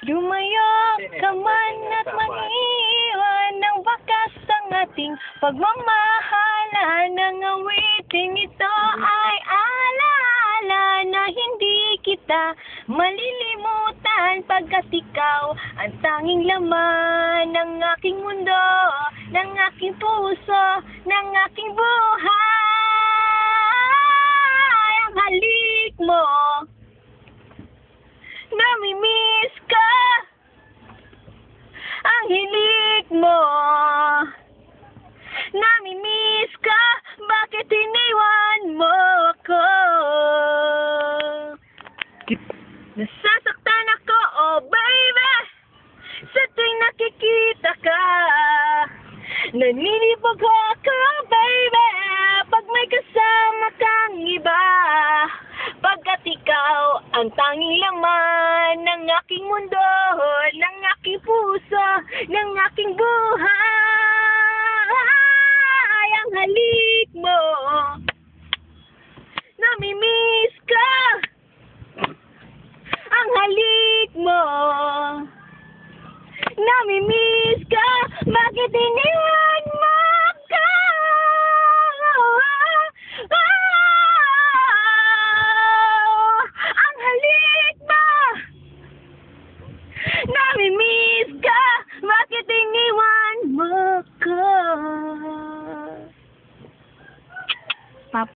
Lumayo ka man at mag-iwan ng wakas ang ating pagmamahalan. Ang awiting ito ay alaala na hindi kita malilimutan, pagkat ikaw ang tanging laman ng aking mundo, ng aking puso, ng aking buhay. Ang halik mo, namimiss ka. Ang hilik mo, namimiss ka. Bakit iniwan mo ako? Nasasaktan ako, oh baby, sa tuwing nakikita ka. Naninibog ako, baby, pag may kasama kang iba, pagkat ikaw ang tanging laman ng aking mundo, ng aking puso, ng aking buhay. Ang halik mo, namimiss ka. Ang halik mo, namimiss ka. Bakit iniwan